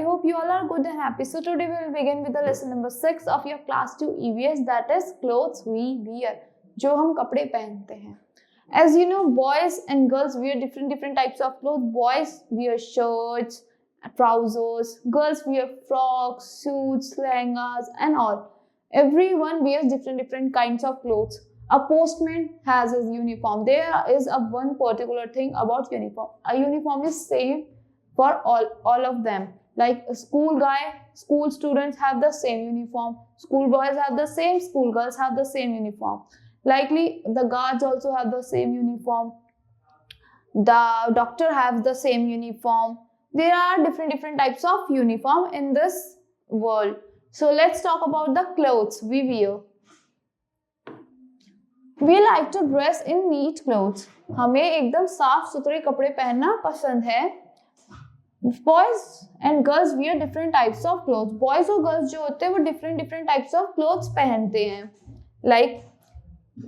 hope you all are good and happy. So today we will begin with the lesson number 6 of your class 2 EVS, that is clothes we wear, जो हम कपड़े पहनते हैं. As you know, boys and girls wear different types of clothes. Boys wear shirts, trousers. Girls wear frocks, suits, lehengas, and all. Everyone wears different kinds of clothes. A postman has his uniform. There is a one particular thing about uniform. A uniform is same for all of them. Like a school students have the same uniform. School boys have the same. School girls have the same uniform. Likely the guards also have the same uniform. The doctor has the same uniform. There are different types of uniform in this world. So let's talk about the clothes we wear. We like to dress in neat clothes. हमें एकदम साफ सुथरे कपड़े पहनना पसंद है. Boys and girls wear different types of clothes. Boys और girls जो होते हैं वो different types of clothes पहनते हैं. Like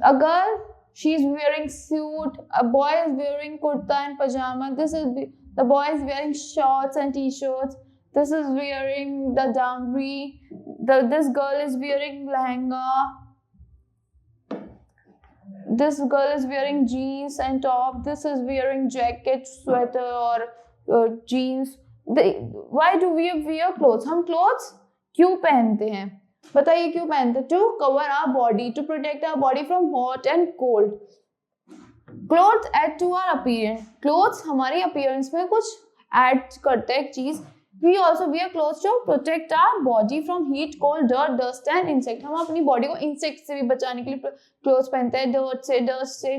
a girl, she is wearing suit. A boy is wearing kurta and pajama. The boy is wearing shorts and t-shirts. This is wearing the dangri. This girl is wearing lehenga. This girl is wearing jeans and top. This is wearing jacket, sweater or jeans. Why do we wear clothes? हम clothes क्यों पहनते हैं? बताइए क्यों पहनते हैं? To cover our body, to protect our body from hot and cold. Clothes add to our appearance. Clothes हमारी appearance में कुछ add करते हैं एक चीज. We also wear clothes to protect our body from heat, cold, dirt, dust and insect. हम अपनी body को insect से भी बचाने के लिए clothes पहनते हैं, dirt से, dust से,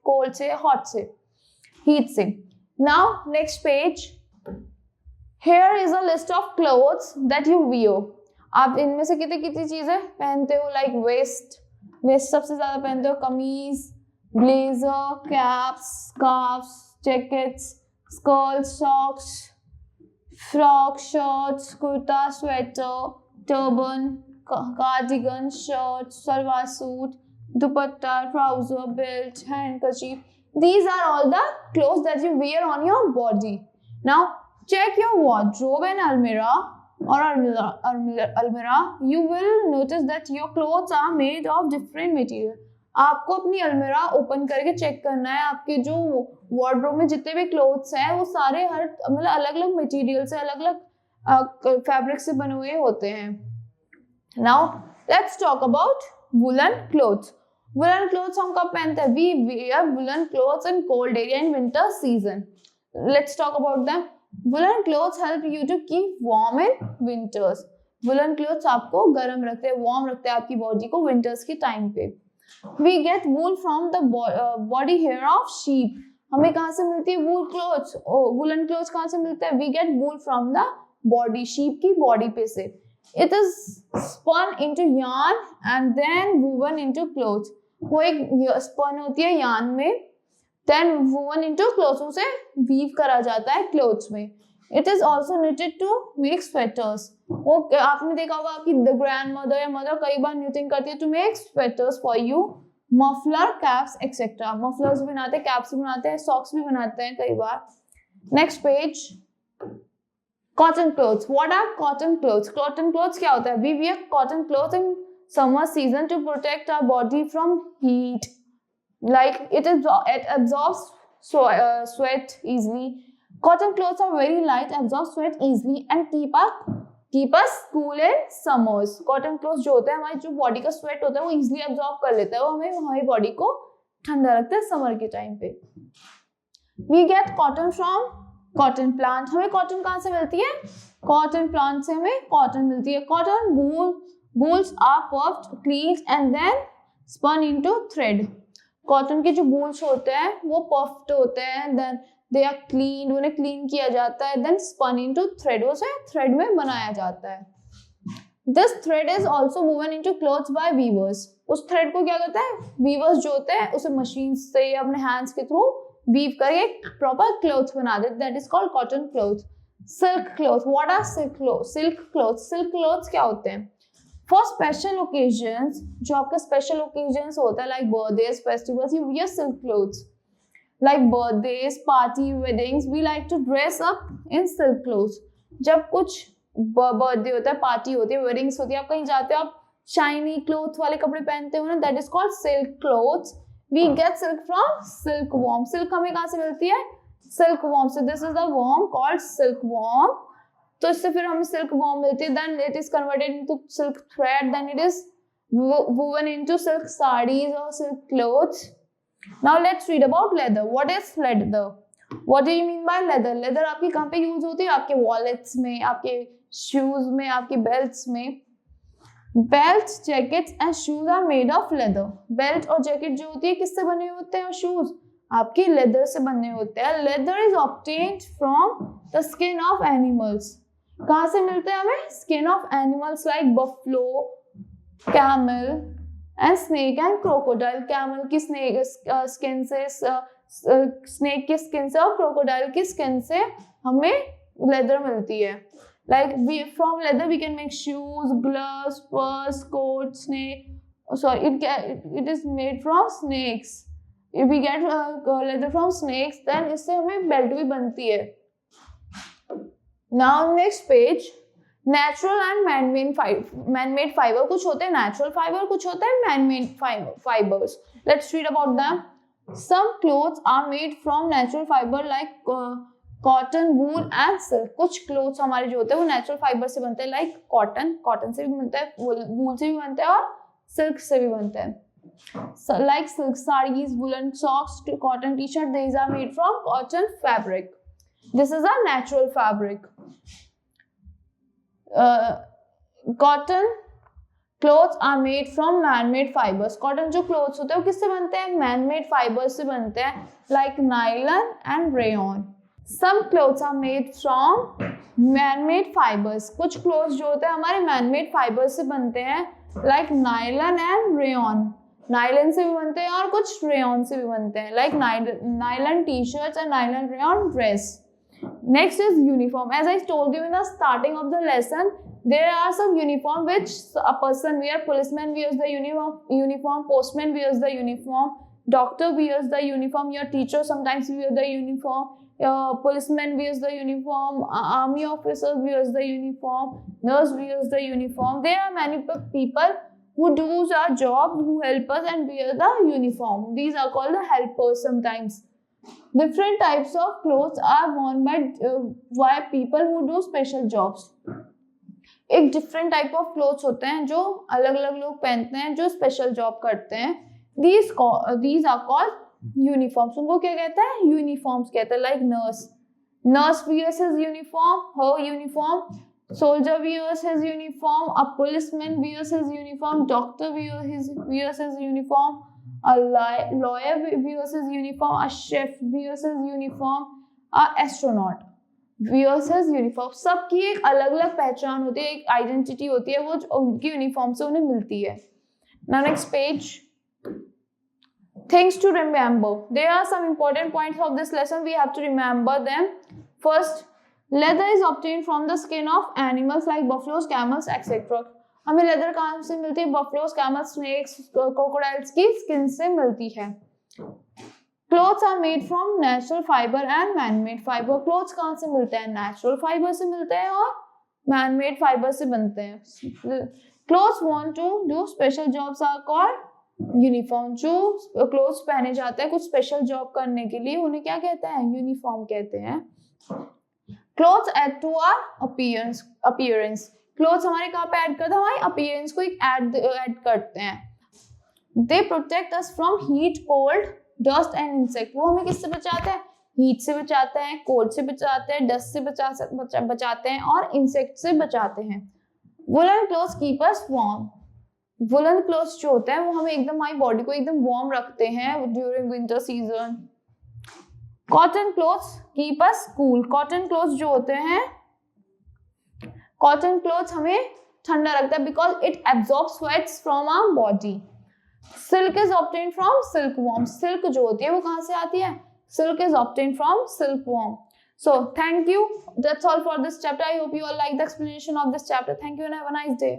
cold से, hot से, heat से. Now next page. Here is a list of clothes that you wear. आप इनमें से कितनी चीजें पहनते हो? Like वेस्ट सबसे ज्यादा पहनते हो. कमीज, blazer, caps, scarfs, jackets, skirts, socks, frock, shirts, kurta, sweater, turban, cardigan, shirt, salwar suit, dupatta, trouser, belt, handkerchief. These are all the clothes that you wear on your body. Now check your wardrobe and almirah or almirah. You will notice that your clothes are made of different material. आपको अपनी अलमीरा open करके check करना है. आपके जो wardrobe में जितने भी क्लोथ्स हैं वो सारे मतलब अलग अलग मटेरियल से, अलग अलग फैब्रिक से बने हुए होते हैं. Now let's talk about woollen clothes. Woollen clothes हम कब पहनते हैं? We wear woollen clothes in cold area in winter season. Let's talk about them. Woollen clothes help you to keep warm in winters. Woollen clothes आपको गर्म रखते हैं, warm रखते हैं आपकी बॉडी को विंटर्स के टाइम पे. We get wool from the body hair of sheep. हमें कहाँ से मिलती है wool clothes? Woolen clothes कहाँ से मिलते हैं? We get wool from the body, sheep की body पे से. It is spun into yarn and then woven into clothes. वो एक spun होती है yarn में, then woven into clothes, उसे weave करा जाता है clothes में. It is also knitted to make sweaters. वो आपने देखा होगा आपकी the grandmother या mother कई बार knitting करती है to make sweaters for you. Muffler, caps, etc. Mufflers भी बनाते हैं, caps भी बनाते हैं, socks भी बनाते हैं कई बार. Next page. Cotton clothes. What are cotton clothes? Cotton clothes क्या होता है? We wear cotton clothes in summer season to protect our body from heat. Like it absorbs sweat easily. Cotton clothes are very light, absorb sweat easily and keep us cool in summers. Cotton clothes जो होते हैं हमारी जो body का sweat होता है वो easily absorb कर लेता है, वो हमें हमारी बॉडी को ठंडा रखता है समर के टाइम पे. We get cotton from cotton plant. हमें cotton कहाँ से मिलती है? Cotton plant से हमें cotton मिलती है. Cotton balls are puffed, cleaned and then spun into thread. Cotton के जो balls होते हैं वो puffed होते हैं, then they are cleaned, उन्हें clean किया जाता है, then spun into thread, उसे thread में बनाया जाता है. This thread is also woven into clothes by weavers. उस thread को क्या करता है? Weavers जो होते हैं उसे machine से या अपने hands के through weave करके proper clothes बना देते. That is called cotton clothes. Silk clothes. What are silk clothes? Silk clothes. Silk clothes क्या होते हैं? For special occasions, जो आपका special occasions होता है like birthdays, festivals, you wear silk clothes. Like birthdays, party, weddings, we like to dress up in silk clothes. जब कुछ birthday होता है, पार्टी होती है, वेडिंग्स होती है, आप कहीं जाते हो, आप शाइनी क्लोथ वाले कपड़े पहनते हो ना, that is called silk clothes. We get silk from silk worm. Silk हमें कहाँ से मिलती है? सिल्क वॉर्म से. This is the worm called silk worm. तो इससे फिर हमें सिल्क वॉर्म मिलती है. Then it is converted into silk thread. Then it is woven into silk sarees or silk clothes. Now let's read about leather. What is leather? What do you mean by leather? Leather आपकी कहाँ पे use होती है? आपके wallets में, आपके shoes में, आपके बेल्ट्स में. Belt, jackets and shoes are made of leather. Belt और जैकेट जो होती है किससे बने होते हैं? और शूज आपके लेदर से बने होते हैं. Leather is obtained from the skin of animals. कहाँ से मिलते हैं हमें? Skin of animals like buffalo, camel and snake and crocodile. Camel की स्किन से, स्नेक की स्किन से और क्रोकोडाइल की स्किन से हमें लेदर मिलती है. Like from leather we can make shoes, gloves, purse, coat, snake. Sorry, it is made from snakes. If we get leather from snakes, then इससे हमें बेल्ट भी बनती है. Now next page, natural and man-made fiber. कुछ होते हैं natural fiber, कुछ होते हैं man-made fibers. Let's read about them. Some clothes are made from natural fiber like cotton, wool and silk. कुछ क्लोथ्स हमारे जो होते हैं वो नेचुरल फाइबर से बनते हैं, लाइक कॉटन से भी बनता है, वूल से भी बनता है और सिल्क से भी बनते हैं. Like silk saris, woollen socks, cotton T shirt, these are made from cotton fabric. This is a natural fabric. Cotton clothes are made from man made fibres. Cotton जो क्लोथ्स होते हैं वो किससे बनते हैं? मैन मेड फाइबर्स से बनते हैं, like nylon and rayon. Some clothes are made from man-made fibers. कुछ clothes जो होते हैं हमारे man-made fibers से बनते हैं, like nylon and rayon. Nylon से भी बनते हैं और कुछ rayon से भी बनते हैं, like nylon t-shirts and nylon rayon dress. Next is uniform. As I told you in the starting of the lesson, there are some uniform which a person wear. Policeman wears the uniform. Postman wears the uniform. Doctor wears the uniform. Your teacher sometimes wear the uniform. Policeman wears the uniform, army officer wears the uniform, nurse wears the uniform. There are many people who do our job, who help us and wear the uniform. These are called the helpers sometimes. Different types of clothes are worn by people who do special jobs. एक different type of clothes होते हैं जो अलग अलग लोग पहनते हैं जो special job करते हैं. These are called uniforms. उनको क्या कहते हैं? यूनिफॉर्म्स कहते हैं. Like nurse wears his uniform, her uniform. Soldier wears his uniform. A policeman wears his uniform. Doctor wears his uniform. A lawyer wears his uniform. A chef wears his uniform. A astronaut wears his uniform. सबकी एक अलग अलग पहचान होती है, एक identity होती है, वो उनकी यूनिफॉर्म से उन्हें मिलती है. Now next page. Things to remember. There are some important points of this lesson. We have to remember them. First, leather is obtained from the skin of animals like buffaloes, camels, etc. हमें leather कहाँ से मिलती है? बफलोस, camels, snacks, crocodiles की skin से मिलती है. Clothes are made from natural fiber and man-made fiber. Clothes कहाँ से मिलते हैं? Natural fiber से मिलते हैं और man-made fiber से बनते हैं. Clothes want to do special jobs are called uniform. जो क्लोथ्स पहने जाते हैं कुछ स्पेशल जॉब करने के लिए उन्हें क्या कहते हैं? यूनिफॉर्म कहते हैं. Clothes add to our appearance. Clothes हमारे कहाँ पे ऐड करते हैं? हमारे अपीयरेंस को एक ऐड करते हैं. They protect us from heat, cold, dust and insect. वो हमें किससे बचाते हैं? हीट से बचाते हैं, कोल्ड से बचाते हैं, डस्ट से बचाते हैं और इंसेक्ट से बचाते हैं. वुलन क्लोथ्स कीप अस वार्म. वुलन क्लोथ्स जो होते हैं वो हमें एकदम हमारी बॉडी को एकदम वार्म रखते हैं during winter season. Cotton clothes keep us cool. Cotton clothes जो होते हैं, कॉटन क्लोथ्स हमें ठंडा रखता है because it absorb sweats from our body. Silk is obtained from silk worm. Silk जो होती है वो कहाँ से आती है? Silk is obtained from silk worm. So thank you. That's all for this chapter. I hope you all like the explanation of this chapter. Thank you and have a nice day.